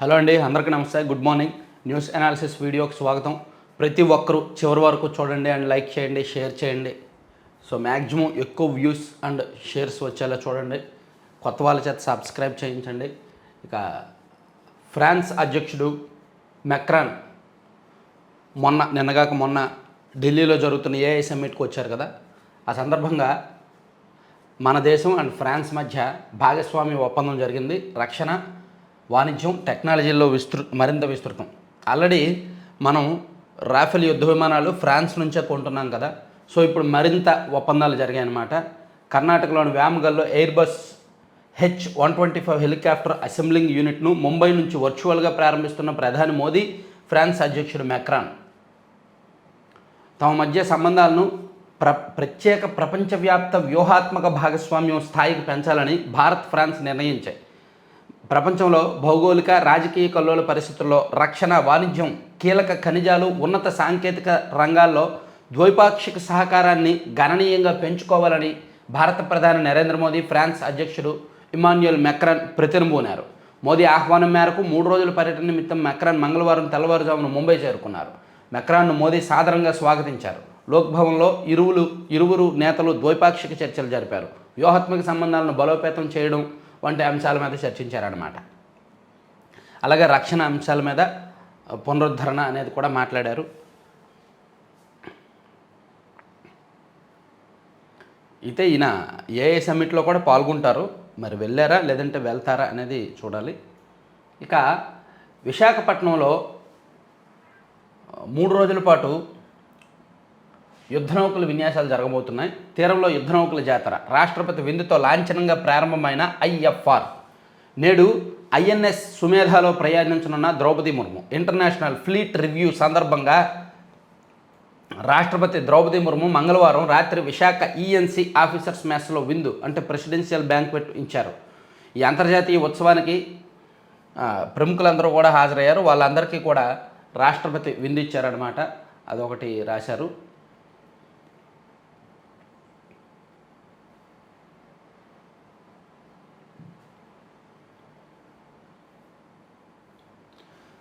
Hello అండి, అందరికీ నమస్తే. Good morning. న్యూస్ అనాలిసిస్ వీడియోకి స్వాగతం. ప్రతి ఒక్కరూ చివరి వరకు చూడండి అండ్ లైక్ చేయండి, షేర్ చేయండి. సో మ్యాక్సిమం ఎక్కువ వ్యూస్ అండ్ షేర్స్ వచ్చేలా చూడండి. కొత్త వాళ్ళ చేత సబ్స్క్రైబ్ చేయించండి. ఇక ఫ్రాన్స్ అధ్యక్షుడు మెక్రాన్ నిన్నగాక మొన్న ఢిల్లీలో జరుగుతున్న ఏఐ సమ్మిట్కి వచ్చారు కదా. ఆ సందర్భంగా మన దేశం అండ్ ఫ్రాన్స్ మధ్య భాగస్వామ్య ఒప్పందం జరిగింది. రక్షణ, వాణిజ్యం, టెక్నాలజీలో మరింత విస్తృతం. ఆల్రెడీ మనం రాఫెల్ యుద్ధ విమానాలు ఫ్రాన్స్ నుంచే కొంటున్నాం కదా. సో ఇప్పుడు మరింత ఒప్పందాలు జరిగాయన్నమాట. కర్ణాటకలోని వ్యామగల్లో ఎయిర్బస్ H-125 హెలికాప్టర్ అసెంబ్లింగ్ యూనిట్ను ముంబై నుంచి వర్చువల్గా ప్రారంభిస్తున్న ప్రధాని మోదీ, ఫ్రాన్స్ అధ్యక్షుడు మెక్రాన్ తమ మధ్య సంబంధాలను ప్రత్యేక ప్రపంచవ్యాప్త వ్యూహాత్మక భాగస్వామ్యం స్థాయికి పెంచాలని భారత్, ఫ్రాన్స్ నిర్ణయించాయి. ప్రపంచంలో భౌగోళిక, రాజకీయ కల్లోల పరిస్థితుల్లో రక్షణ, వాణిజ్యం, కీలక ఖనిజాలు, ఉన్నత సాంకేతిక రంగాల్లో ద్వైపాక్షిక సహకారాన్ని గణనీయంగా పెంచుకోవాలని భారత ప్రధాని నరేంద్ర మోదీ, ఫ్రాన్స్ అధ్యక్షుడు ఇమాన్యుయల్ మెక్రాన్ ప్రతినబూనారు. మోదీ ఆహ్వానం మేరకు 3 రోజుల పర్యటన నిమిత్తం మెక్రాన్ మంగళవారం తెల్లవారుజామున ముంబై చేరుకున్నారు. మెక్రాన్ను మోదీ సాదరంగా స్వాగతించారు. లోక్భవన్లో ఇరువురు నేతలు ద్వైపాక్షిక చర్చలు జరిపారు. వ్యూహాత్మక సంబంధాలను బలోపేతం చేయడం వంటి అంశాల మీద చర్చించారన్నమాట. అలాగే రక్షణ అంశాల మీద పునరుద్ధరణ అనేది కూడా మాట్లాడారు. అయితే ఈయన ఏఐ సమ్మిట్లో కూడా పాల్గొంటారు. మరి వెళ్ళారా లేదంటే వెళ్తారా అనేది చూడాలి. ఇక విశాఖపట్నంలో 3 రోజుల పాటు యుద్ధ నౌకల విన్యాసాలు జరగబోతున్నాయి. తీరంలో యుద్ధ నౌకల జాతర రాష్ట్రపతి విందుతో లాంఛనంగా ప్రారంభమైన IFR నేడు INS సుమేధాలో ప్రయాణించనున్న Droupadi Murmu. International fleet review సందర్భంగా రాష్ట్రపతి ద్రౌపది ముర్ము మంగళవారం రాత్రి విశాఖ ENC ఆఫీసర్స్ మెస్లో విందు అంటే ప్రెసిడెన్షియల్ బ్యాంక్వెట్ ఇచ్చారు. ఈ అంతర్జాతీయ ఉత్సవానికి ప్రముఖులందరూ కూడా హాజరయ్యారు. వాళ్ళందరికీ కూడా రాష్ట్రపతి విందు ఇచ్చారనమాట. అదొకటి రాశారు.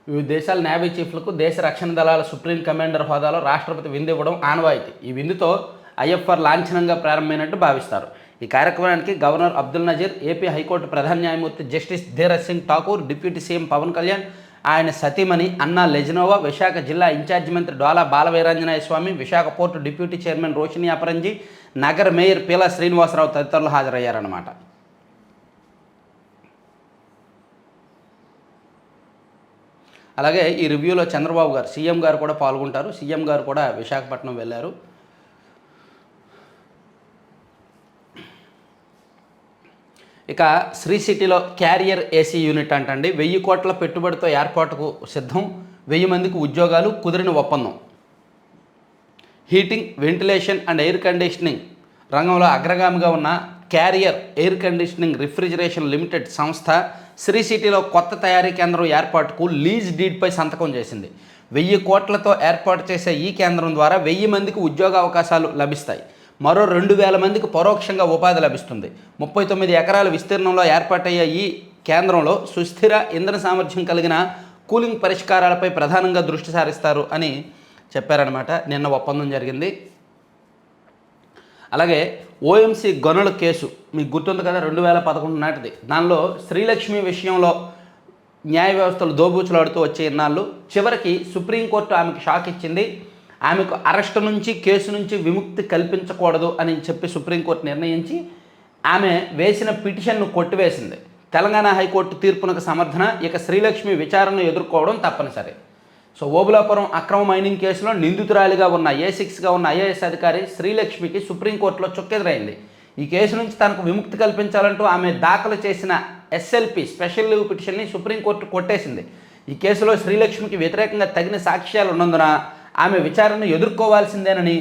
వివిధ దేశాల నేవీ చీఫ్లకు దేశ రక్షణ దళాల సుప్రీం కమాండర్ హోదాలో రాష్ట్రపతి విందు ఇవ్వడం ఆనవాయితీ. ఈ విందుతో IFR లాంఛనంగా ప్రారంభమైనట్టు భావిస్తారు. ఈ కార్యక్రమానికి governor Abdul Nazeer, AP high court ప్రధాన న్యాయమూర్తి justice Dheeraj Singh Thakur, deputy CM Pawan Kalyan, ఆయన సతీమణి అన్నా లెజినోవా, విశాఖ జిల్లా ఇన్ఛార్జి మంత్రి Dola Balaveeranjaneya Swamy, Visakha port deputy chairman Roshini Aparanji, నగర మేయర్ పీలా శ్రీనివాసరావు తదితరులు హాజరయ్యారన్నమాట. అలాగే ఈ రివ్యూలో చంద్రబాబు గారు, సీఎం గారు కూడా పాల్గొంటారు. సీఎం గారు కూడా విశాఖపట్నం వెళ్ళారు. ఇక శ్రీ సిటీలో క్యారియర్ AC యూనిట్ అంటండి 1000 కోట్ల పెట్టుబడితో ఏర్పాటుకు సిద్ధం. 1000 మందికి ఉద్యోగాలు, కుదిరిన ఒప్పందం. Heating, ventilation and air conditioning రంగంలో అగ్రగామిగా ఉన్న carrier air conditioning refrigeration limited సంస్థ శ్రీ సిటీలో కొత్త తయారీ కేంద్రం ఏర్పాటుకు లీజ్ డీడ్పై సంతకం చేసింది. 1000 కోట్లతో ఏర్పాటు చేసే ఈ కేంద్రం ద్వారా 1000 మందికి ఉద్యోగ అవకాశాలు లభిస్తాయి. మరో 2000 మందికి పరోక్షంగా ఉపాధి లభిస్తుంది. 39 ఎకరాల విస్తీర్ణంలో ఏర్పాటయ్యే ఈ కేంద్రంలో సుస్థిర ఇంధన సామర్థ్యం కలిగిన కూలింగ్ పరిష్కారాలపై ప్రధానంగా దృష్టి సారిస్తారు అని చెప్పారనమాట. నిన్న ఒప్పందం జరిగింది. అలాగే OMC గనుల కేసు మీకు గుర్తుంది కదా, 2011 నాటిది. దానిలో శ్రీలక్ష్మి విషయంలో న్యాయ వ్యవస్థలు దోబూచులాడుతూ వచ్చే ఇన్నాళ్ళు చివరికి సుప్రీంకోర్టు ఆమెకు షాక్ ఇచ్చింది. ఆమెకు అరెస్టు నుంచి, కేసు నుంచి విముక్తి కల్పించకూడదు అని చెప్పి సుప్రీంకోర్టు నిర్ణయించి ఆమె వేసిన పిటిషన్ను కొట్టివేసింది. తెలంగాణ హైకోర్టు తీర్పునకు సమర్థన, ఇక శ్రీలక్ష్మి విచారణను ఎదుర్కోవడం తప్పనిసరి. సో ఓబులాపురం అక్రమ మైనింగ్ కేసులో నిందితురాలిగా ఉన్న A6గా ఉన్న IAS అధికారి శ్రీలక్ష్మికి సుప్రీంకోర్టులో చుక్కెదురైంది. ఈ కేసు నుంచి తనకు విముక్తి కల్పించాలంటూ ఆమె దాఖలు చేసిన SLP స్పెషల్ లీవ్ పిటిషన్ని సుప్రీంకోర్టు కొట్టేసింది. ఈ కేసులో శ్రీలక్ష్మికి వ్యతిరేకంగా తగిన సాక్ష్యాలు ఉన్నందున ఆమె విచారణను ఎదుర్కోవాల్సిందేనని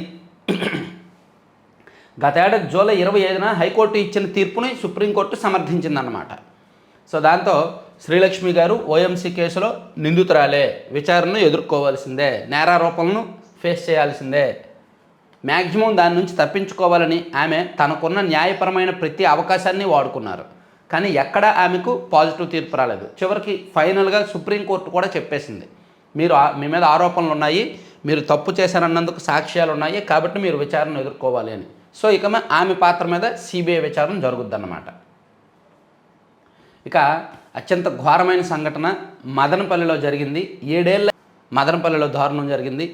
గతేడాది జూలై 25న హైకోర్టు ఇచ్చిన తీర్పుని సుప్రీంకోర్టు సమర్థించిందన్నమాట. సో దాంతో శ్రీలక్ష్మి గారు OMC కేసులో నిందితురాలే, విచారణను ఎదుర్కోవాల్సిందే, నేరారోపణలను ఫేస్ చేయాల్సిందే. మ్యాక్సిమం దాని నుంచి తప్పించుకోవాలని ఆమె తనకున్న న్యాయపరమైన ప్రతి అవకాశాన్ని వాడుకున్నారు. కానీ ఎక్కడ ఆమెకు పాజిటివ్ తీర్పు రాలేదు. చివరికి ఫైనల్గా సుప్రీంకోర్టు కూడా చెప్పేసింది, మీరు మీ మీద ఆరోపణలు ఉన్నాయి, మీరు తప్పు చేశారన్నందుకు సాక్ష్యాలు ఉన్నాయి, కాబట్టి మీరు విచారణ ఎదుర్కోవాలి అని. సో ఇక ఆమె పాత్ర మీద సిబిఐ విచారణ జరుగుద్దన్నమాట. ఇక అత్యంత ఘోరమైన సంఘటన మదనపల్లిలో జరిగింది. 7 ఏళ్ళ మదనపల్లిలో దారుణం జరిగింది.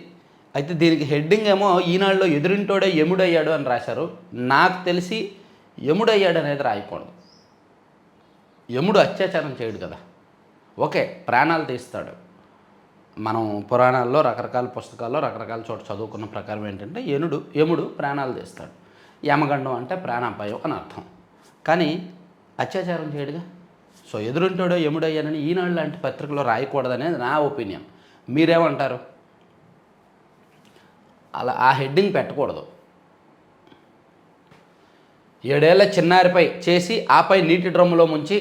అయితే దీనికి హెడ్డింగ్ ఏమో ఈనాడులో ఎదురింటోడే యముడయ్యాడు అని రాశారు. నాకు తెలిసి యముడయ్యాడు అనేది రాయకూడదు. యముడు అత్యాచారం చేయడు కదా, ఓకే ప్రాణాలు తీస్తాడు. మనం పురాణాల్లో రకరకాల పుస్తకాల్లో రకరకాల చోట చదువుకున్న ప్రకారం ఏంటంటే యముడు ప్రాణాలు తీస్తాడు. యమగండం అంటే ప్రాణాపాయం అని అర్థం, కానీ అత్యాచారం చేయడుగా. సో ఎదురుంటాడో యముడయ్యానని ఈనాడు లాంటి పత్రికలో రాయకూడదనేది నా ఒపీనియన్. మీరేమంటారు? అలా ఆ హెడ్డింగ్ పెట్టకూడదు. 7 ఏళ్ల చిన్నారిపై చేసి ఆపై నీటి డ్రమ్ములో ముంచి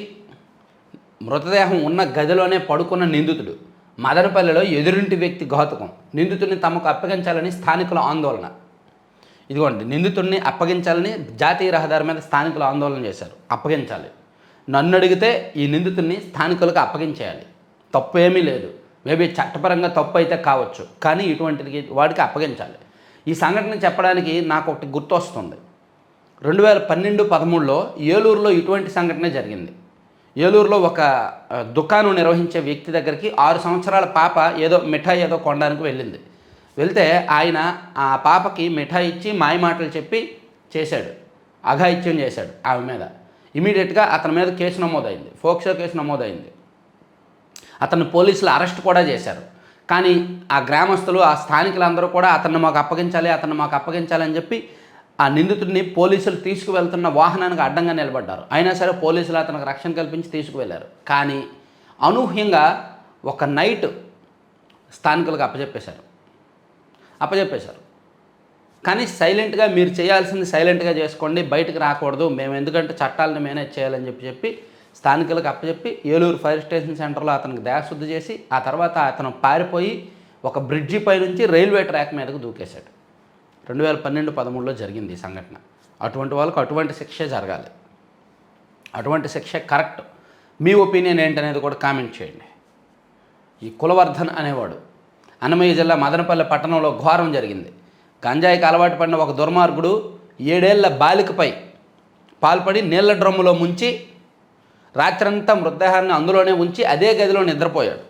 మృతదేహం ఉన్న గదిలోనే పడుకున్న నిందితుడు. మదనపల్లిలో ఎదురింటి వ్యక్తి ఘాతుకం. నిందితుడిని తమకు అప్పగించాలని స్థానికుల ఆందోళన. ఇదిగోండి, నిందితుడిని అప్పగించాలని జాతీయ రహదారి మీద స్థానికులు ఆందోళన చేశారు. అప్పగించాలి. నన్ను అడిగితే ఈ నిందితుడిని స్థానికులకు అప్పగించేయాలి. తప్పు ఏమీ లేదు. మేబీ చట్టపరంగా తప్పు అయితే కావచ్చు, కానీ ఇటువంటిది వాడికి అప్పగించాలి. ఈ సంఘటన చెప్పడానికి నాకు ఒకటి గుర్తొస్తుంది. 2012-13లో ఏలూరులో ఇటువంటి సంఘటన జరిగింది. ఏలూరులో ఒక దుకాణం నిర్వహించే వ్యక్తి దగ్గరికి 6 సంవత్సరాల పాప ఏదో మిఠాయి ఏదో కొనడానికి వెళ్ళింది. వెళ్తే ఆయన ఆ పాపకి మిఠాయి ఇచ్చి మాయమాటలు చెప్పి చేశాడు, అఘాయిత్యం చేశాడు ఆమె మీద. ఇమీడియట్గా అతని మీద కేసు నమోదైంది, ఫోక్సో కేసు నమోదైంది. అతన్ని పోలీసులు అరెస్ట్ కూడా చేశారు. కానీ ఆ గ్రామస్తులు, ఆ స్థానికులందరూ కూడా అతన్ని మాకు అప్పగించాలి అని చెప్పి ఆ నిందితుడిని పోలీసులు తీసుకువెళ్తున్న వాహనానికి అడ్డంగా నిలబడ్డారు. అయినా సరే పోలీసులు అతనికి రక్షణ కల్పించి తీసుకువెళ్ళారు. కానీ అనూహ్యంగా ఒక నైట్ స్థానికులకు అప్పచెప్పేశారు. కానీ సైలెంట్గా మీరు చేయాల్సింది సైలెంట్గా చేసుకోండి, బయటకు రాకూడదు, మేము ఎందుకంటే చట్టాలను మేనేజ్ చేయాలని చెప్పి స్థానికులకు అప్పచెప్పి ఏలూరు ఫైర్ స్టేషన్ సెంటర్లో అతనికి దేహశుద్ధి చేసి ఆ తర్వాత అతను పారిపోయి ఒక బ్రిడ్జి పై నుంచి రైల్వే ట్రాక్ మీదకు దూకేశాడు. 2012-13లో జరిగింది ఈ సంఘటన. అటువంటి వాళ్ళకు అటువంటి శిక్షే జరగాలి. అటువంటి శిక్ష కరెక్ట్. మీ ఒపీనియన్ ఏంటనేది కూడా కామెంట్ చేయండి. ఈ కులవర్ధన్ అనేవాడు అన్నమయ్య జిల్లా మదనపల్లి పట్టణంలో ఘోరం జరిగింది. గంజాయికి అలవాటు పడిన ఒక దుర్మార్గుడు 7 ఏళ్ల బాలికపై పాల్పడి నీళ్ల డ్రమ్ములో ముంచి రాత్రంతా మృతదేహాన్ని అందులోనే ఉంచి అదే గదిలో నిద్రపోయాడు.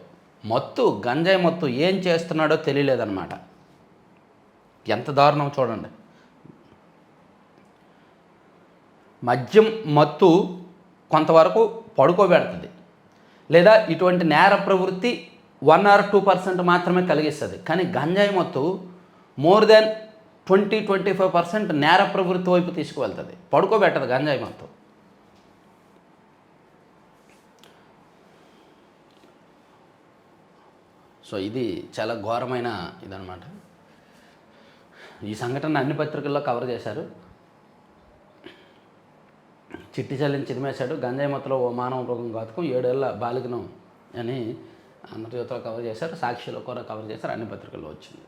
గంజాయి మత్తు ఏం చేస్తున్నాడో తెలియలేదన్నమాట. ఎంత దారుణం చూడండి. మద్యం మత్తు కొంతవరకు పడుకోబెడుతుంది, లేదా ఇటువంటి నేర ప్రవృత్తి 1 or 2% మాత్రమే కలిగిస్తుంది. కానీ గంజాయి మత్తు మోర్ దాన్ 20-25% నేర ప్రవృత్తి వైపు తీసుకువెళ్తుంది. పడుకోబెట్టదు గంజాయి మత్తు. సో ఇది చాలా ఘోరమైన ఇదనమాట. ఈ సంఘటన అన్ని పత్రికల్లో కవర్ చేశారు. చిట్టి చల్లిని చిదిమేశాడు, గంజాయి మత్తులో ఓ మానవ మృగం ఘాతుకం, 7 ఏళ్ల బాలికను అని ఆంధ్రజ్యోతిలో కవర్ చేశారు, సాక్షిలో కూడా కవర్ చేశారు, అన్ని పత్రికల్లో వచ్చింది.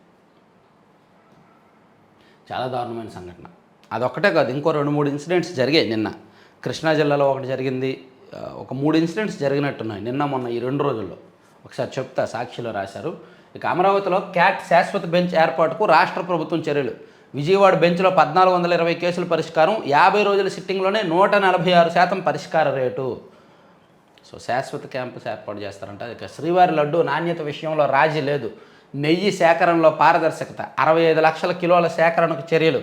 చాలా దారుణమైన సంఘటన. అదొక్కటే కాదు, ఇంకో 2-3 ఇన్సిడెంట్స్ జరిగాయి. నిన్న కృష్ణా జిల్లాలో ఒకటి జరిగింది, ఒక 3 ఇన్సిడెంట్స్ జరిగినట్టున్నాయి నిన్న మొన్న ఈ 2 రోజుల్లో. ఒకసారి చెప్తా, సాక్షిలో రాశారు. ఇక అమరావతిలో క్యాట్ శాశ్వత బెంచ్ ఏర్పాటుకు రాష్ట్ర ప్రభుత్వం చర్యలు. విజయవాడ బెంచ్లో 1420 కేసుల పరిష్కారం, 50 రోజుల సిట్టింగ్లోనే 146% పరిష్కార రేటు. సో శాశ్వత క్యాంపస్ ఏర్పాటు చేస్తారంట. ఇక శ్రీవారి లడ్డు నాణ్యత విషయంలో రాజీ లేదు. నెయ్యి సేకరణలో పారదర్శకత, 65 లక్షల కిలోల సేకరణకు చర్యలు,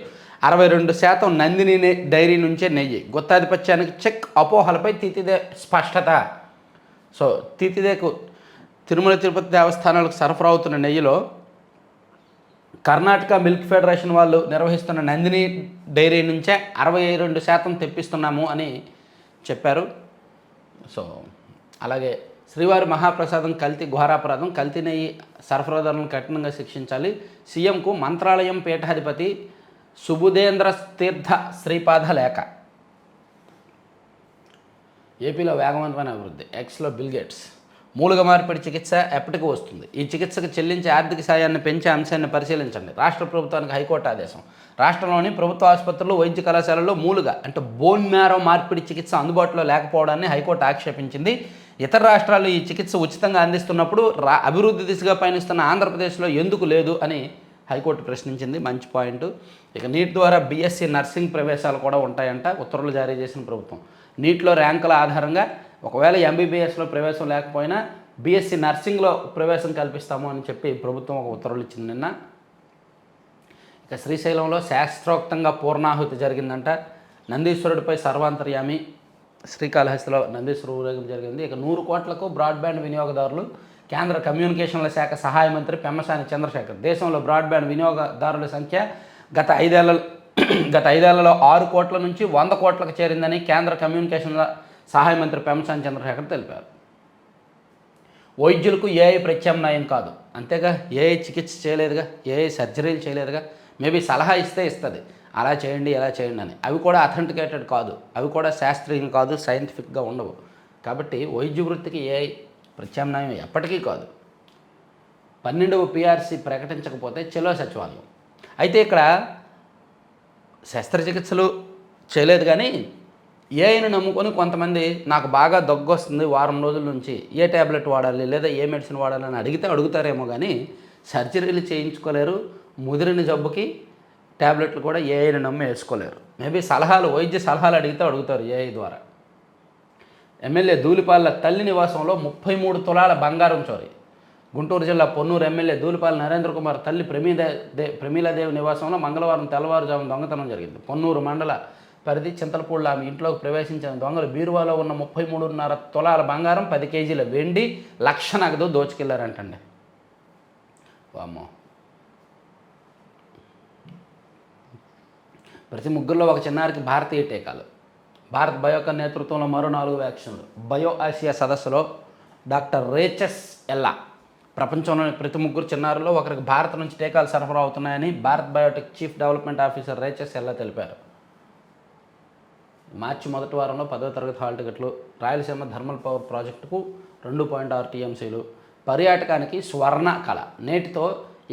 62% నందిని డైరీ నుంచే నెయ్యి. గుత్తాధిపత్యానికి చెక్, అపోహలపై తితిదే స్పష్టత. సో తితిదేకు తిరుమల తిరుపతి దేవస్థానాలకు సరఫరా అవుతున్న నెయ్యిలో కర్ణాటక మిల్క్ ఫెడరేషన్ వాళ్ళు నిర్వహిస్తున్న నందిని డైరీ నుంచే 62% తెప్పిస్తున్నాము అని చెప్పారు. సో అలాగే శ్రీవారి మహాప్రసాదం కల్తీ ఘోరాపరాధం, కల్తీ నెయ్యి సరఫరాదారులను కఠినంగా శిక్షించాలి. సీఎంకు మంత్రాలయం పీఠాధిపతి సుబుధేంద్ర తీర్థ శ్రీపాద లేఖ. ఏపీలో వేగవంతమైన అభివృద్ధి, ఎక్స్లో బిల్ గేట్స్. మూలుగ మార్పిడి చికిత్స ఎప్పటికీ వస్తుంది. ఈ చికిత్సకు చెల్లించే ఆర్థిక సాయాన్ని పెంచే అంశాన్ని పరిశీలించండి. రాష్ట్ర ప్రభుత్వానికి హైకోర్టు ఆదేశం. రాష్ట్రంలోని ప్రభుత్వ ఆసుపత్రులు, వైద్య కళాశాలల్లో మూలుగ అంటే బోన్ మ్యారో మార్పిడి చికిత్స అందుబాటులో లేకపోవడాన్ని హైకోర్టు ఆక్షేపించింది. ఇతర రాష్ట్రాలు ఈ చికిత్స ఉచితంగా అందిస్తున్నప్పుడు అభివృద్ధి దిశగా పయనిస్తున్న ఆంధ్రప్రదేశ్లో ఎందుకు లేదు అని హైకోర్టు ప్రశ్నించింది. మంచి పాయింట్. ఇక నీట్ ద్వారా బీఎస్సీ నర్సింగ్ ప్రవేశాలు కూడా ఉంటాయంట, ఉత్తర్వులు జారీ చేసిన ప్రభుత్వం. నీట్లో ర్యాంకుల ఆధారంగా ఒకవేళ ఎంబీబీఎస్లో ప్రవేశం లేకపోయినా బీఎస్సీ నర్సింగ్లో ప్రవేశం కల్పిస్తాము అని చెప్పి ప్రభుత్వం ఒక ఉత్తర్వులు ఇచ్చింది నిన్న. ఇక శ్రీశైలంలో శాస్త్రోక్తంగా పూర్ణాహుతి జరిగిందంట. నందీశ్వరుడిపై సర్వాంతర్యామి. శ్రీకాళహస్తిలో నందీశ్వర ఊరేగింపు జరిగింది. ఇక 100 కోట్లకు బ్రాడ్బ్యాండ్ వినియోగదారులు. కేంద్ర కమ్యూనికేషన్ల శాఖ సహాయ మంత్రి పెమ్మసాని చంద్రశేఖర్. దేశంలో బ్రాడ్బ్యాండ్ వినియోగదారుల సంఖ్య గత ఐదేళ్లలో 6 కోట్ల నుంచి 100 కోట్లకు చేరిందని కేంద్ర కమ్యూనికేషన్ల సహాయ మంత్రి పెమ్మసాని చంద్రశేఖర్ తెలిపారు. వైద్యులకు ఏఐ ప్రత్యామ్నాయం కాదు. అంతేగా, ఏఐ చికిత్స చేయలేదుగా, ఏఐ సర్జరీలు చేయలేదుగా. మేబీ సలహా ఇస్తే ఇస్తుంది, అలా చేయండి ఇలా చేయండి అని. అవి కూడా అథెంటికేటెడ్ కాదు, అవి కూడా శాస్త్రీయం కాదు, సైంటిఫిక్గా ఉండవు. కాబట్టి వైద్య వృత్తికి ఏఐ ప్రత్యామ్నాయం ఎప్పటికీ కాదు. 12వ పిఆర్సీ ప్రకటించకపోతే చెలో సచివాలయం. అయితే ఇక్కడ శస్త్రచికిత్సలు చేయలేదు కానీ ఏఐని నమ్ముకొని కొంతమంది నాకు బాగా దగ్గు వస్తుంది వారం రోజుల నుంచి, ఏ ట్యాబ్లెట్ వాడాలి లేదా ఏ మెడిసిన్ వాడాలని అడుగుతారేమో కానీ సర్జరీలు చేయించుకోలేరు. ముదిరిన జబ్బుకి ట్యాబ్లెట్లు కూడా ఏఐని నమ్మి వేసుకోలేరు. మేబీ వైద్య సలహాలు అడుగుతారు ఏఐ ద్వారా. ఎమ్మెల్యే ధూళిపాల తల్లి నివాసంలో 33 తులాల బంగారం చోరీ. గుంటూరు జిల్లా పొన్నూరు ఎమ్మెల్యే ధూళిపాల నరేంద్ర కుమార్ తల్లి ప్రమీలాదేవి నివాసంలో మంగళవారం తెల్లవారుజామున దొంగతనం జరిగింది. పొన్నూరు మండల పరిధి చింతలపూడిలో ఆమె ఇంట్లోకి ప్రవేశించిన దొంగలు బీరువాలో ఉన్న 33.5 తులాల బంగారం, 10 కేజీల వెండి, 1,00,000 నగదు దోచుకెళ్లారంటండి. వామ్మో. ప్రతి ముగ్గురులో ఒక చిన్నారికి భారతీయ టీకాలు. భారత్ బయోకాన్ నేతృత్వంలో మరో 4 వ్యాక్సిన్లు. బయో ఆసియా సదస్సులో డాక్టర్ రేచెస్ ఎల్లా ప్రపంచంలోని ప్రతి ముగ్గురు చిన్నారుల్లో ఒకరికి భారత్ నుంచి టీకాలు సరఫరా అవుతున్నాయని Bharat biotech chief development officer Raches Ella తెలిపారు. మార్చి మొదటి వారంలో 10వ తరగతి హాల్ టికెట్లు. రాయలసీమ థర్మల్ పవర్ ప్రాజెక్టుకు 2.6 టీఎంసీలు. పర్యాటకానికి స్వర్ణ కళ. నేటితో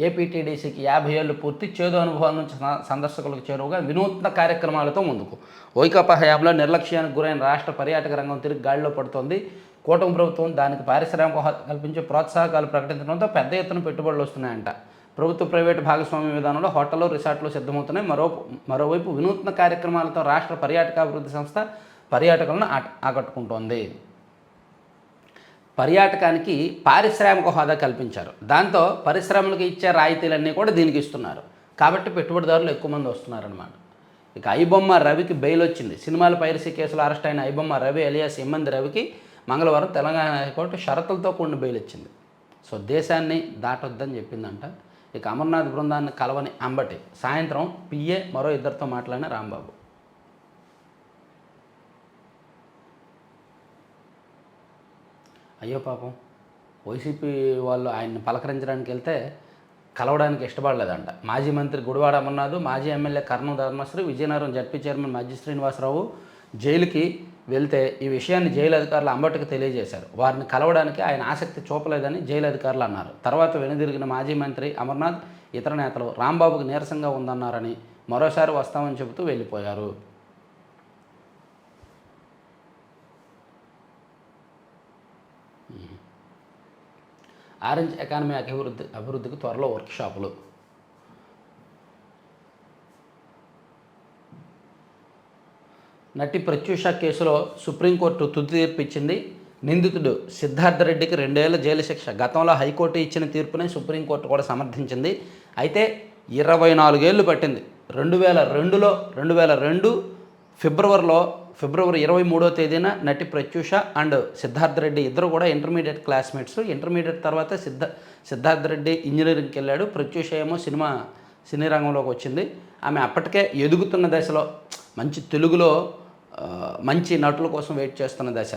ఏపీటీడీసీకి 50 ఏళ్లు పూర్తి. చేదు అనుభవాల నుంచి సందర్శకులకు చేరువగా వినూత్న కార్యక్రమాలతో ముందుకు. వైకాపా హయాంలో నిర్లక్ష్యానికి గురైన రాష్ట్ర పర్యాటక రంగం తిరిగి గాడిలో పడుతోంది. కూటమి ప్రభుత్వం దానికి పారిశ్రామిక హోదా కల్పించి ప్రోత్సాహకాలు ప్రకటించడంతో పెద్ద ఎత్తున పెట్టుబడులు వస్తున్నాయంట. ప్రభుత్వ ప్రైవేటు భాగస్వామ్య విధానంలో హోటళ్లు, రిసార్ట్లు సిద్ధమవుతున్నాయి. మరోవైపు వినూత్న కార్యక్రమాలతో రాష్ట్ర పర్యాటకాభివృద్ధి సంస్థ పర్యాటకులను ఆకట్టుకుంటోంది. పర్యాటకానికి పారిశ్రామిక హోదా కల్పించారు. దాంతో పరిశ్రమలకు ఇచ్చే రాయితీలన్నీ కూడా దీనికి ఇస్తున్నారు. కాబట్టి పెట్టుబడిదారులు ఎక్కువ మంది వస్తున్నారన్నమాట. ఇక ఐబొమ్మ రవికి బెయిల్ వచ్చింది. సినిమాల పైరసీ కేసులో అరెస్ట్ అయిన ఐబొమ్మ రవి ఎలియాస్ ఇమ్మంది రవికి మంగళవారం తెలంగాణ హైకోర్టు షరతులతో కూడిన బెయిల్ ఇచ్చింది. సో దేశాన్ని దాటొద్దని చెప్పిందంట. ఇక అమర్నాథ్ బృందాన్ని కలవని అంబటి. సాయంత్రం పిఏ మరో 2తో మాట్లాడిన రాంబాబు. అయ్యో పాపం, వైసీపీ వాళ్ళు ఆయన్ని పలకరించడానికి వెళ్తే కలవడానికి ఇష్టపడలేదంట. మాజీ మంత్రి గుడివాడ అమర్నాథ్, మాజీ MLA Kurnool Dharmasri, Vizianagaram ZP chairman Majji Srinivasarao జైలుకి వెళ్తే ఈ విషయాన్ని జైలు అధికారులు అంబటికి తెలియజేశారు. వారిని కలవడానికి ఆయన ఆసక్తి చూపలేదని జైలు అధికారులు అన్నారు. తర్వాత వెనుదిరిగిన మాజీ మంత్రి అమర్నాథ్, ఇతర నేతలు రాంబాబుకు నీరసంగా ఉందన్నారని మరోసారి వస్తామని చెబుతూ వెళ్ళిపోయారు. ఆరెంజ్ ఎకానమీ అభివృద్ధికి త్వరలో వర్క్షాపులు. నటి ప్రత్యూష కేసులో సుప్రీంకోర్టు తుది తీర్పు ఇచ్చింది. నిందితుడు సిద్ధార్థ రెడ్డికి 2 ఏళ్ల జైలు శిక్ష. గతంలో హైకోర్టు ఇచ్చిన తీర్పునే సుప్రీంకోర్టు కూడా సమర్థించింది. అయితే 24 ఏళ్ళు పట్టింది. 2002 ఫిబ్రవరి 23వ తేదీన నటి ప్రత్యూష అండ్ సిద్ధార్థ రెడ్డి ఇద్దరు కూడా ఇంటర్మీడియట్ క్లాస్మేట్స్. ఇంటర్మీడియట్ తర్వాత సిద్ధార్థ రెడ్డి ఇంజనీరింగ్కి వెళ్ళాడు. ప్రత్యూష ఏమో సినీ రంగంలోకి వచ్చింది. ఆమె అప్పటికే ఎదుగుతున్న దశలో మంచి తెలుగులో మంచి నటుల కోసం వెయిట్ చేస్తున్న దశ.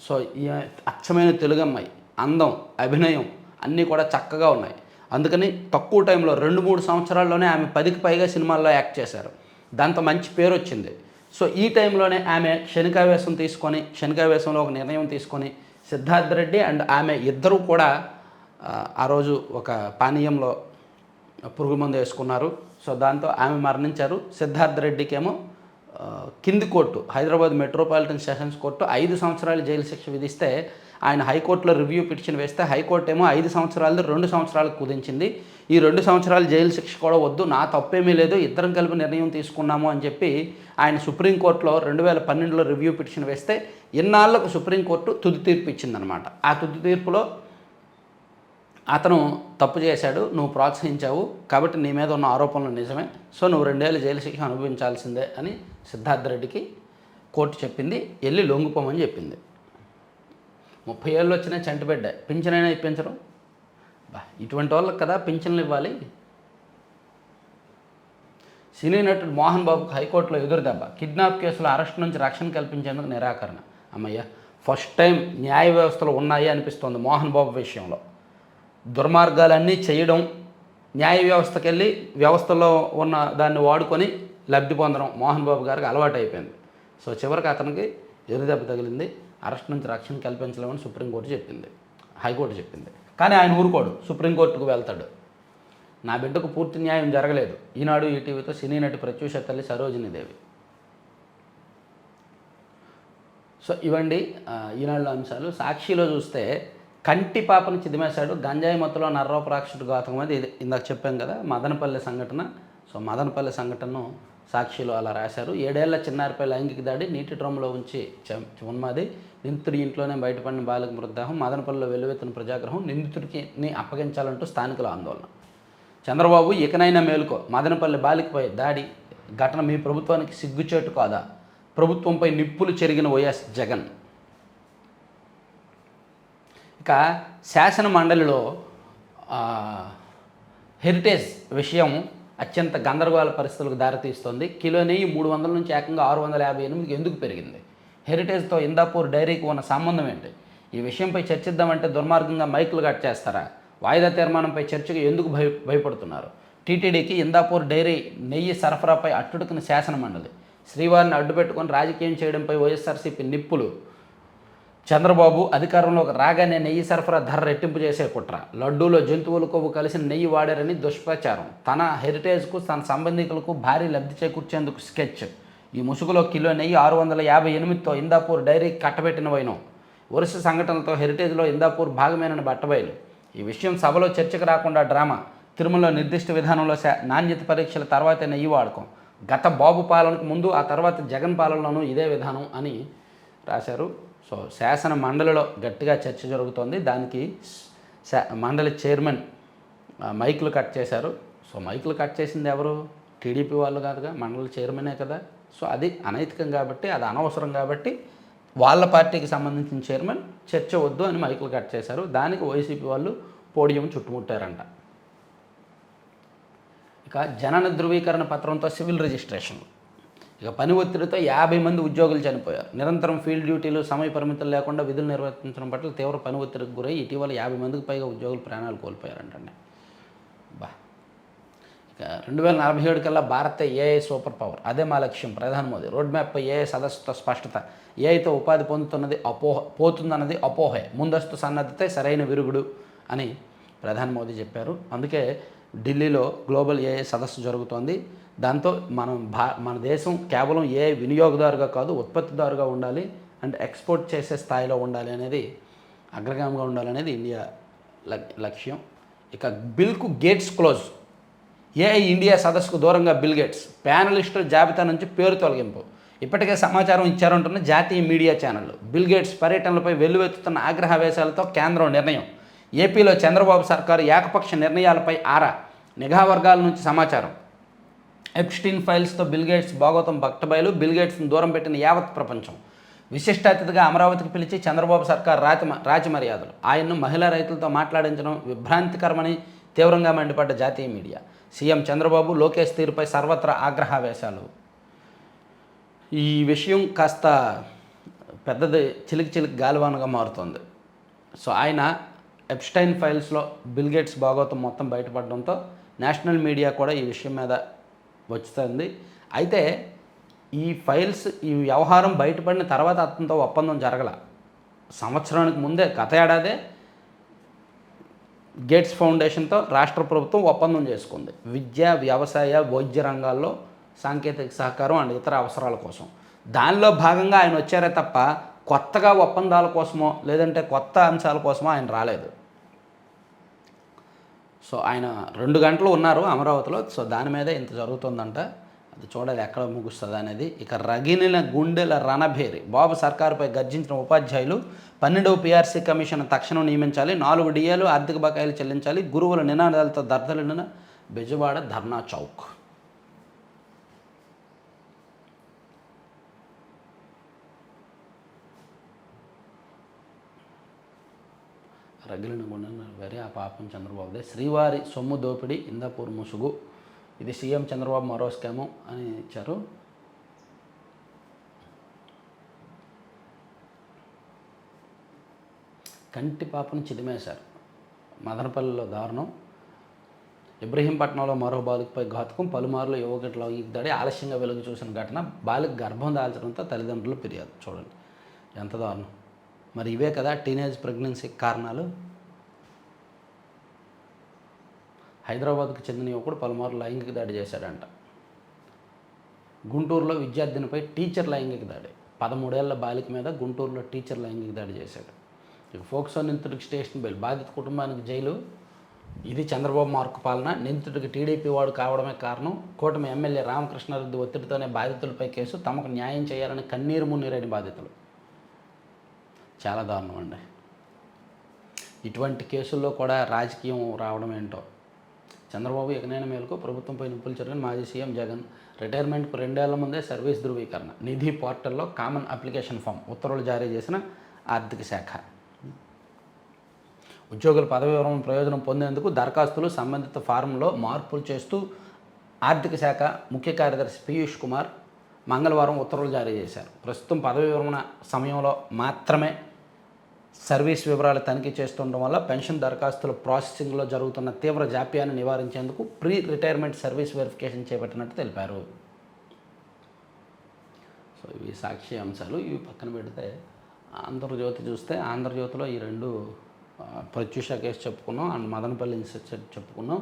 సో ఈ అచ్చమైన తెలుగు అమ్మాయి, అందం, అభినయం అన్నీ కూడా చక్కగా ఉన్నాయి. అందుకని తక్కువ టైంలో 2-3 సంవత్సరాల్లోనే ఆమె 10కి పైగా సినిమాల్లో యాక్ట్ చేశారు. దాంతో మంచి పేరు వచ్చింది. సో ఈ టైంలోనే ఆమె క్షణికావేశంలో ఒక నిర్ణయం తీసుకొని సిద్ధార్థ్ రెడ్డి అండ్ ఆమె ఇద్దరూ కూడా ఆ రోజు ఒక పానీయంలో పురుగు మందు వేసుకున్నారు. సో దాంతో ఆమె మరణించారు. సిద్ధార్థ్ రెడ్డికేమో కింది court Hyderabad metropolitan sessions court 5 సంవత్సరాలు జైలు శిక్ష విధిస్తే ఆయన హైకోర్టులో రివ్యూ పిటిషన్ వేస్తే హైకోర్టు ఏమో 5 సంవత్సరాలు 2 సంవత్సరాలకు కుదించింది. ఈ 2 సంవత్సరాలు జైలు శిక్ష కూడా వద్దు, నా తప్పేమీ లేదు, ఇద్దరం కలిపి నిర్ణయం తీసుకున్నాము అని చెప్పి ఆయన సుప్రీంకోర్టులో 2012లో రివ్యూ పిటిషన్ వేస్తే ఇన్నాళ్లకు సుప్రీంకోర్టు తుది తీర్పు ఇచ్చిందనమాట. ఆ తుది తీర్పులో అతను తప్పు చేశాడు, నువ్వు ప్రోత్సహించావు కాబట్టి నీ మీద ఉన్న ఆరోపణలు నిజమే, సో నువ్వు 2 ఏళ్ళు జైలు శిక్ష అనుభవించాల్సిందే అని సిద్ధార్థ్ రెడ్డికి కోర్టు చెప్పింది. వెళ్ళి లొంగిపోమని చెప్పింది. 30 ఏళ్ళు వచ్చినా చంటిబిడ్డ, పింఛనైనా ఇప్పించరు. ఇటువంటి వాళ్ళకి కదా పింఛన్లు ఇవ్వాలి. సినీ నటుడు మోహన్ బాబుకు హైకోర్టులో ఎదురుదెబ్బ, కిడ్నాప్ కేసులో అరెస్ట్ నుంచి రక్షణ కల్పించేందుకు నిరాకరణ. అమ్మయ్య, ఫస్ట్ టైం న్యాయ వ్యవస్థలో ఉన్నాయి అనిపిస్తోంది మోహన్ బాబు విషయంలో. దుర్మార్గాలన్నీ చేయడం, న్యాయ వ్యవస్థకి వెళ్ళి వ్యవస్థలో ఉన్న దాన్ని వాడుకొని లబ్ధి పొందడం మోహన్ బాబు గారికి అలవాటు అయిపోయింది. సో చివరికి అతనికి ఎదురుదెబ్బ తగిలింది. అరెస్ట్ నుంచి రక్షణ కల్పించలేమని సుప్రీంకోర్టు చెప్పింది, హైకోర్టు చెప్పింది. కానీ ఆయన ఊరుకోడు, సుప్రీంకోర్టుకు వెళ్తాడు. నా బిడ్డకు పూర్తి న్యాయం జరగలేదు. ఈనాడు ఈటీవీతో సినీ నటి ప్రత్యూష తల్లి సరోజినీదేవి. సో ఇవండి ఈనాడులో అంశాలు. సాక్షిలో చూస్తే కంటి పాపను చిదిమేశాడు, గంజాయి మత్తులో నర్రోపరాక్షుడు ఘాతకం అది ఇందాక చెప్పాం కదా మదనపల్లి సంఘటన. సో మదనపల్లి సంఘటనను సాక్షిలో అలా రాశారు. 7 ఏళ్ల చిన్నారిపై లైంగిక దాడి, నీటి డ్రమ్లో ఉంచి ఉన్మాది, నిందితుడి ఇంట్లోనే బయటపడిన బాలిక మృతదేహం, మదనపల్లిలో వెల్లువెత్తిన ప్రజాగ్రహం, నిందితుడికి అప్పగించాలంటూ స్థానికుల ఆందోళన. చంద్రబాబు ఇకనైనా మేలుకో, మదనపల్లి బాలికపై దాడి ఘటన మీ ప్రభుత్వానికి సిగ్గుచేటు కాదా, ప్రభుత్వంపై నిప్పులు చెరిగిన వైఎస్ జగన్. ఇక శాసన మండలిలో హెరిటేజ్ విషయం అత్యంత గందరగోళ పరిస్థితులకు దారితీస్తోంది. కిలో నెయ్యి 300 నుంచి ఏకంగా 658 ఎందుకు పెరిగింది? హెరిటేజ్తో ఇందాపూర్ డైరీకి ఉన్న సంబంధం ఏంటి? ఈ విషయంపై చర్చిద్దామంటే దుర్మార్గంగా మైకులు కట్ చేస్తారా? వాయిదా తీర్మానంపై చర్చకు ఎందుకు భయపడుతున్నారు? టీటీడీకి ఇందాపూర్ డైరీ నెయ్యి సరఫరాపై అట్టుడుకున్న శాసన మండలి. శ్రీవారిని అడ్డుపెట్టుకొని రాజకీయం చేయడంపై వైఎస్ఆర్సీపీ నిప్పులు. చంద్రబాబు అధికారంలోకి రాగానే నెయ్యి సరఫరా ధర రెట్టింపు చేసే కుట్ర. లడ్డూలో జంతువుల కొవ్వు కలిసిన నెయ్యి వాడారని దుష్ప్రచారం. తన హెరిటేజ్కు తన సంబంధికులకు భారీ లబ్ధి చేకూర్చేందుకు స్కెచ్. ఈ ముసుగులో కిలో నెయ్యి 658తో ఇందాపూర్ డైరీ కట్టబెట్టిన వైనం. వరుస సంఘటనలతో హెరిటేజ్లో ఇందాపూర్ భాగమేనని బట్టబయలు. ఈ విషయం సభలో చర్చకు రాకుండా డ్రామా. తిరుమలలో నిర్దిష్ట విధానంలో నాణ్యత పరీక్షల తర్వాతే నెయ్యి వాడకం. గత బాబు పాలనకు ముందు, ఆ తర్వాత జగన్ పాలనలోనూ ఇదే విధానం అని రాశారు. సో శాసన మండలిలో గట్టిగా చర్చ జరుగుతోంది. దానికి మండలి చైర్మన్ మైకులు కట్ చేశారు. సో మైకులు కట్ చేసింది ఎవరు? టీడీపీ వాళ్ళు కాదుగా, మండలి చైర్మనే కదా. సో అది అనైతికం కాబట్టి, అది అనవసరం కాబట్టి వాళ్ళ పార్టీకి సంబంధించిన చైర్మన్ చర్చ వద్దు అని మైకులు కట్ చేశారు. దానికి వైసీపీ వాళ్ళు పోడియం చుట్టుముట్టారంట. ఇక జనన ధృవీకరణ పత్రంతో సివిల్ రిజిస్ట్రేషన్. ఇక పని ఒత్తిడితో 50 మంది ఉద్యోగులు చనిపోయారు. నిరంతరం ఫీల్డ్ డ్యూటీలు, సమయ పరిమితులు లేకుండా విధులు నిర్వర్తించడం పట్ల తీవ్ర పని ఒత్తిడికి గురై ఇటీవల 50 మందికి పైగా ఉద్యోగులు ప్రాణాలు కోల్పోయారంటండి. ఇక 2047 కల్లా భారత్ ఏఐ సూపర్ పవర్, అదే మా లక్ష్యం. ప్రధాని మోదీ రోడ్ మ్యాప్పై ఏఐ సదస్సుతో స్పష్టత. ఏఐతో ఉపాధి పోతుందన్నది అపోహే, ముందస్తు సన్నద్ధతే సరైన విరుగుడు అని ప్రధాని మోదీ చెప్పారు. అందుకే ఢిల్లీలో గ్లోబల్ ఏఐ సదస్సు జరుగుతోంది. దాంతో మన దేశం కేవలం ఏఐ వినియోగదారుగా కాదు, ఉత్పత్తిదారుగా ఉండాలి అండ్ ఎక్స్పోర్ట్ చేసే స్థాయిలో ఉండాలి అనేది, అగ్రగామిగా ఉండాలనేది ఇండియా లక్ష్యం. ఇక బిల్కు గేట్స్ క్లోజ్. ఏఐ ఇండియా సదస్సుకు దూరంగా బిల్ గేట్స్. ప్యానలిస్టుల జాబితా నుంచి పేరు తొలగింపు. ఇప్పటికే సమాచారం ఇచ్చారంటున్న జాతీయ మీడియా ఛానళ్లు. బిల్ గేట్స్ పర్యటనలపై వెల్లువెత్తుతున్న ఆగ్రహావేశాలతో కేంద్రం నిర్ణయం. ఏపీలో చంద్రబాబు సర్కారు ఏకపక్ష నిర్ణయాలపై ఆరా. నిఘా వర్గాల నుంచి సమాచారం. ఎప్స్టీన్ ఫైల్స్తో బిల్ గేట్స్ భాగోతం బట్టబయలు. బిల్ గేట్స్ను దూరం పెట్టిన యావత్ ప్రపంచం. విశిష్ట అతిథిగా అమరావతికి పిలిచి చంద్రబాబు సర్కార్ రాజమర్యాదలు. ఆయన్ను మహిళా రైతులతో మాట్లాడించడం విభ్రాంతికరమని తీవ్రంగా మండిపడ్డ జాతీయ మీడియా. సీఎం చంద్రబాబు, లోకేష్ తీరుపై సర్వత్రా ఆగ్రహావేశాలు. ఈ విషయం కాస్త పెద్దది, చిలికి గాలివానగా మారుతోంది. సో ఆయన ఎప్స్టైన్ ఫైల్స్లో బిల్ గేట్స్ భాగోతం మొత్తం బయటపడడంతో నేషనల్ మీడియా కూడా ఈ విషయం మీద వచ్చుతుంది. అయితే ఈ ఫైల్స్, ఈ వ్యవహారం బయటపడిన తర్వాత అతనితో ఒప్పందం జరగల. సంవత్సరానికి ముందే గత ఏడాదే గేట్స్ ఫౌండేషన్తో రాష్ట్ర ప్రభుత్వం ఒప్పందం చేసుకుంది. విద్య, వ్యవసాయ, వైద్య రంగాల్లో సాంకేతిక సహకారం అండ్ ఇతర అవసరాల కోసం. దానిలో భాగంగా ఆయన వచ్చారే తప్ప కొత్తగా ఒప్పందాల కోసమో లేదంటే కొత్త అంశాల కోసమో ఆయన రాలేదు. సో ఆయన 2 గంటలు ఉన్నారు అమరావతిలో. సో దాని మీదే ఇంత జరుగుతుందంట. అది చూడాలి ఎక్కడ ముగుస్తుంది అనేది. ఇక రగిలిన గుండెల రణభేరి బాబు సర్కారుపై గర్జించిన ఉపాధ్యాయులు 12వ పీఆర్సీ కమిషన్ తక్షణం నియమించాలి, 4 డిఏలు ఆర్థిక బకాయిలు చెల్లించాలి, గురువుల నినాదాలతో దర్దలిన బెజవాడ ధర్నా చౌక్. రగిలిన గుండెల వేరే ఆ పాపం చంద్రబాబుదే. శ్రీవారి సొమ్ము దోపిడీ ఇందాపూర్ ముసుగు. ఇది సీఎం చంద్రబాబు మరో స్కాము అని ఇచ్చారు. కంటి పాపను చిదిమేశారు. మదనపల్లిలో దారుణం. ఇబ్రహీంపట్నంలో మరో బాలికపై ఘాతుకం, పలుమార్లు యువకుడిలో ఈ దాడి ఆలస్యంగా వెలుగు చూసిన ఘటన. బాలిక గర్భం దాల్చడంతో తల్లిదండ్రులు ఫిర్యాదు. చూడండి ఎంత దారుణం. మరి ఇవే కదా టీనేజ్ ప్రెగ్నెన్సీకి కారణాలు. హైదరాబాద్కు చెందిన యువకుడు పలుమార్లు లైంగిక దాడి చేశాడంట. గుంటూరులో విద్యార్థినిపై టీచర్ లైంగిక దాడి. 13 ఏళ్ల బాలిక మీద గుంటూరులో టీచర్ లైంగిక దాడి చేశాడు. ఇక ఫోక్సో నిందితుడికి స్టేషన్ బెయిల్, బాధిత కుటుంబానికి జైలు. ఇది చంద్రబాబు మార్కు పాలన. నిందితుడికి టీడీపీ వాడు కావడమే కారణం. కూటమి ఎమ్మెల్యే రామకృష్ణారెడ్డి ఒత్తిడితోనే బాధితులపై కేసు. తమకు న్యాయం చేయాలని కన్నీరు మున్నీరని బాధితులు. చాలా దారుణం అండి. ఇటువంటి కేసుల్లో కూడా రాజకీయం రావడం ఏంటో. చంద్రబాబు ఇకనైనా మేలుకు, ప్రభుత్వంపై నిప్పులు చెరగని మాజీ సీఎం జగన్. రిటైర్మెంట్కు 2 ఏళ్ల ముందే సర్వీస్ ధృవీకరణ. నిధి పోర్టల్లో కామన్ అప్లికేషన్ ఫామ్ ఉత్తర్వులు జారీ చేసిన ఆర్థిక శాఖ. ఉద్యోగుల పదవి విరమణ ప్రయోజనం పొందేందుకు దరఖాస్తులు సంబంధిత ఫారంలో మార్పులు చేస్తూ ఆర్థిక శాఖ ముఖ్య కార్యదర్శి పీయూష్ కుమార్ మంగళవారం ఉత్తర్వులు జారీ చేశారు. ప్రస్తుతం పదవి విరమణ సమయంలో మాత్రమే సర్వీస్ వివరాలు తనిఖీ చేస్తుండడం వల్ల పెన్షన్ దరఖాస్తుల ప్రాసెసింగ్లో జరుగుతున్న తీవ్ర జాప్యాన్ని నివారించేందుకు ప్రీ రిటైర్మెంట్ సర్వీస్ వెరిఫికేషన్ చేపట్టినట్టు తెలిపారు. సో ఇవి సాక్షి అంశాలు. ఇవి పక్కన పెడితే ఆంధ్రజ్యోతి చూస్తే ఆంధ్రజ్యోతిలో ఈ 2 ప్రత్యూష కేసు చెప్పుకున్నాం అండ్ మదనపల్లి ఇన్సిడెంట్ చెప్పుకున్నాం.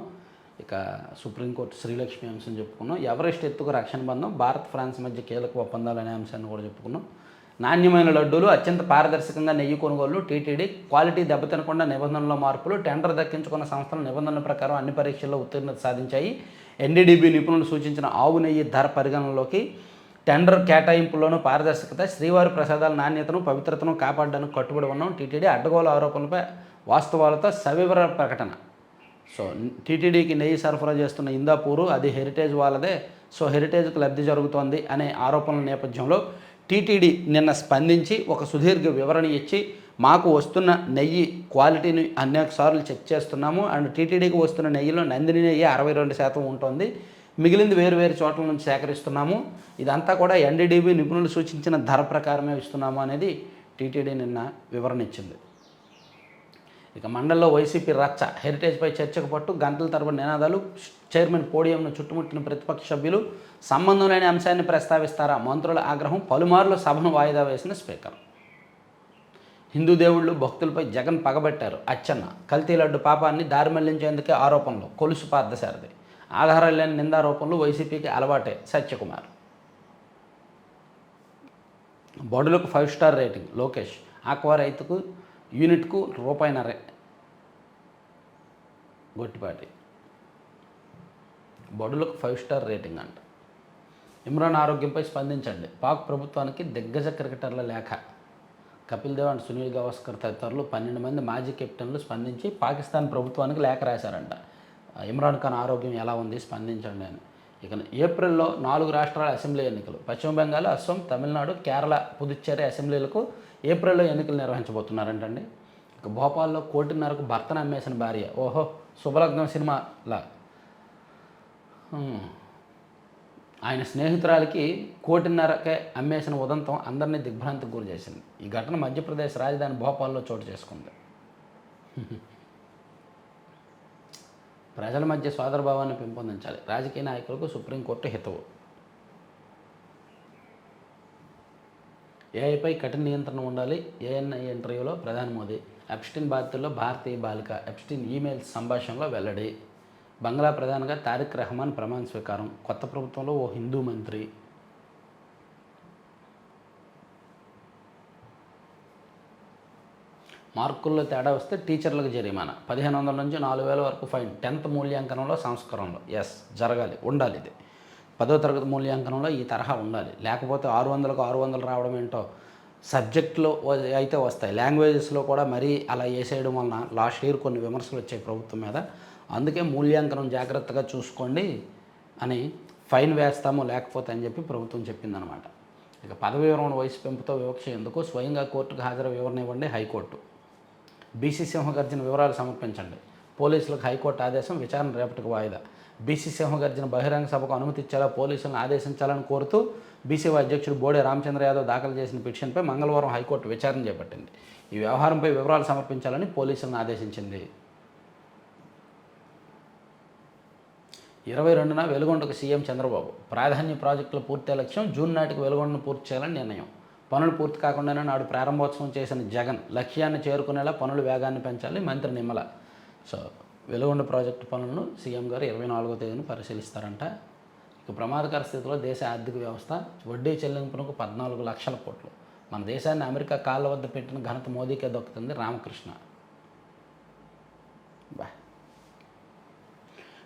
ఇక సుప్రీంకోర్టు శ్రీలక్ష్మి అంశం చెప్పుకున్నాం. ఎవరెస్ట్ ఎత్తుకు రక్షణ బంధం, భారత్ ఫ్రాన్స్ మధ్య కీలక ఒప్పందాలు అనే అంశాన్ని కూడా చెప్పుకున్నాం. నాణ్యమైన లడ్డూలు, అత్యంత పారదర్శకంగా నెయ్యి కొనుగోళ్లు, టీటీడీ క్వాలిటీ దెబ్బతినకుండా నిబంధనల మార్పులు, టెండర్ దక్కించుకున్న సంస్థల నిబంధనల ప్రకారం అన్ని పరీక్షల్లో ఉత్తీర్ణత సాధించాయి. ఎన్డీడీబీ నిపుణులు సూచించిన ఆవు నెయ్యి ధర పరిగణనలోకి. టెండర్ కేటాయింపుల్లోనూ పారదర్శకత. శ్రీవారి ప్రసాదాల నాణ్యతను, పవిత్రతను కాపాడడానికి కట్టుబడి ఉన్నాం. టీటీడీ అడ్డగోలు ఆరోపణలపై వాస్తవాలతో సవివర ప్రకటన. సో టీటీడీకి నెయ్యి సరఫరా చేస్తున్న ఇందాపూరు అది హెరిటేజ్ వాళ్ళదే. సో హెరిటేజ్కి లబ్ధి జరుగుతోంది అనే ఆరోపణల నేపథ్యంలో టీటీడీ నిన్న స్పందించి ఒక సుదీర్ఘ వివరణ ఇచ్చి, మాకు వస్తున్న నెయ్యి క్వాలిటీని అనేకసార్లు చెక్ చేస్తున్నాము అండ్ టీటీడీకి వస్తున్న నెయ్యిలో నందిని నెయ్యి 62% ఉంటుంది, మిగిలింది వేరు చోట్ల నుంచి సేకరిస్తున్నాము, ఇదంతా కూడా ఎన్డీడీబీ నిపుణులు సూచించిన ధర ప్రకారమే ఇస్తున్నాము అనేది టీటీడీ నిన్న వివరణ ఇచ్చింది. ఇక మండలిలో వైసీపీ రచ్చ. హెరిటేజ్పై చర్చకు పట్టు, గంటల తరబడి నినాదాలు. చైర్మన్ పోడియంను చుట్టుముట్టిన ప్రతిపక్ష సభ్యులు. సంబంధం లేని అంశాన్ని ప్రస్తావిస్తారా మంత్రుల ఆగ్రహం. పలుమార్లు సభను వాయిదా వేసిన స్పీకర్. హిందూ దేవుళ్ళు భక్తులపై జగన్ పగబట్టారు. అచ్చెన్న. కల్తీ లడ్డు పాపాన్ని దారి మళ్లించేందుకే ఆరోపణలు. కొలుసు పార్థసారథి. ఆధారాలు లేని నిందారోపణలు వైసీపీకి అలవాటే. సత్యకుమార్. బడులకు 5 స్టార్ రేటింగ్. లోకేష్. ఆక్వా రైతుకు యూనిట్కు ₹1.5. గొట్టిపాటి. బడులకు 5 స్టార్ రేటింగ్ అంట. ఇమ్రాన్ ఆరోగ్యంపై స్పందించండి. పాక్ ప్రభుత్వానికి దిగ్గజ క్రికెటర్ల లేఖ. కపిల్ దేవ్ అండ్ సునీల్ గవాస్కర్ తదితరులు 12 మంది మాజీ కెప్టెన్లు స్పందించి పాకిస్తాన్ ప్రభుత్వానికి లేఖ రాశారంట. ఇమ్రాన్ ఖాన్ ఆరోగ్యం ఎలా ఉంది, స్పందించండి అని. ఇక ఏప్రిల్లో 4 రాష్ట్రాల అసెంబ్లీ ఎన్నికలు. పశ్చిమ బెంగాల్, అస్సాం, తమిళనాడు, కేరళ, పుదుచ్చేరి అసెంబ్లీలకు ఏప్రిల్లో ఎన్నికలు నిర్వహించబోతున్నారంటండి. ఇక భోపాల్లో 1.5 భర్తను అమ్మేసిన భార్య. ఓహో, శుభలగ్నం సినిమాలా. ఆయన స్నేహితురాలికి 1.5కే అమ్మేసిన ఉదంతం అందరినీ దిగ్భ్రాంతికి గురి చేసింది. ఈ ఘటన మధ్యప్రదేశ్ రాజధాని భోపాల్లో చోటు చేసుకుంది. ప్రజల మధ్య సోదరభావాన్ని పెంపొందించాలి. రాజకీయ నాయకులకు సుప్రీంకోర్టు హితవు. ఏఐపై కఠిన నియంత్రణ ఉండాలి. ఏఎన్ఐ ఇంటర్వ్యూలో ప్రధాని మోదీ. ఎప్స్టీన్ బాధితుల్లో భారతీయ బాలిక. ఎప్స్టీన్ ఈమెయిల్ సంభాషణలో వెల్లడి. బంగ్లా ప్రధానిగా తారిక్ రెహమాన్ ప్రమాణ స్వీకారం. కొత్త ప్రభుత్వంలో ఓ హిందూ మంత్రి. మార్కుల్లో తేడా వస్తే టీచర్లకు జరిమానా. 1500 నుంచి 4000 వరకు ఫైన్. 10th మూల్యాంకనంలో సంస్కరణలు. ఎస్, జరగాలి, ఉండాలి. ఇది 10వ తరగతి మూల్యాంకనంలో ఈ తరహా ఉండాలి. లేకపోతే 600కు 600 రావడం ఏంటో. సబ్జెక్టులో అయితే వస్తాయి, లాంగ్వేజెస్లో కూడా మరీ అలా వేసేయడం వలన లాస్ట్ ఇయర్ కొన్ని విమర్శలు వచ్చాయి ప్రభుత్వం మీద. అందుకే మూల్యాంకనం జాగ్రత్తగా చూసుకోండి అని ఫైన్ వేస్తాము లేకపోతే అని చెప్పి ప్రభుత్వం చెప్పిందనమాట. ఇక పదవి విరమణ వయసు పెంపుతో వివక్ష ఎందుకు, స్వయంగా కోర్టుకు హాజరు వివరణ ఇవ్వండి హైకోర్టు. బీసీ సింహగర్జన వివరాలు సమర్పించండి. పోలీసులకు హైకోర్టు ఆదేశం, విచారణ రేపటికి వాయిదా. బీసీ సింహగర్జన బహిరంగ సభకు అనుమతి ఇచ్చేలా పోలీసులను ఆదేశించాలని కోరుతూ బీసీవై అధ్యక్షుడు బోడే రామచంద్ర యాదవ్ దాఖలు చేసిన పిటిషన్పై మంగళవారం హైకోర్టు విచారణ చేపట్టింది. ఈ వ్యవహారంపై వివరాలు సమర్పించాలని పోలీసులను ఆదేశించింది. 22న వెలుగొండకు సీఎం చంద్రబాబు. ప్రాధాన్య ప్రాజెక్టుల పూర్తి లక్ష్యం, జూన్ నాటికి వెలుగొండను పూర్తి చేయాలని నిర్ణయం. పనులు పూర్తి కాకుండానే నాడు ప్రారంభోత్సవం చేసిన జగన్ లక్ష్యాన్ని చేరుకునేలా పనుల వేగాన్ని పెంచాలి మంత్రి నిమ్మల. సో వెలుగొండ ప్రాజెక్టు పనులను సీఎం గారు 24వ తేదీన పరిశీలిస్తారంట. ఇక ప్రమాదకర స్థితిలో దేశ ఆర్థిక వ్యవస్థ, వడ్డీ చెల్లింపునకు 14 లక్షల కోట్లు. మన దేశాన్ని అమెరికా కాళ్ళ వద్ద పెట్టిన ఘనత మోదీకే దక్కుతుంది. రామకృష్ణ.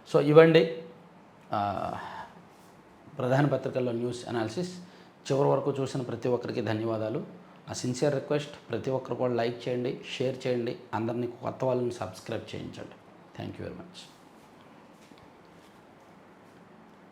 సో ఇవ్వండి ప్రధాన పత్రికల్లో న్యూస్ అనాలిసిస్. చివరి వరకు చూసిన ప్రతి ఒక్కరికి ధన్యవాదాలు. ఆ సిన్సియర్ రిక్వెస్ట్, ప్రతి ఒక్కరు కూడా లైక్ చేయండి, షేర్ చేయండి, అందరినీ కొత్త వాళ్ళని సబ్స్క్రైబ్ చేయించండి. Thank you very much.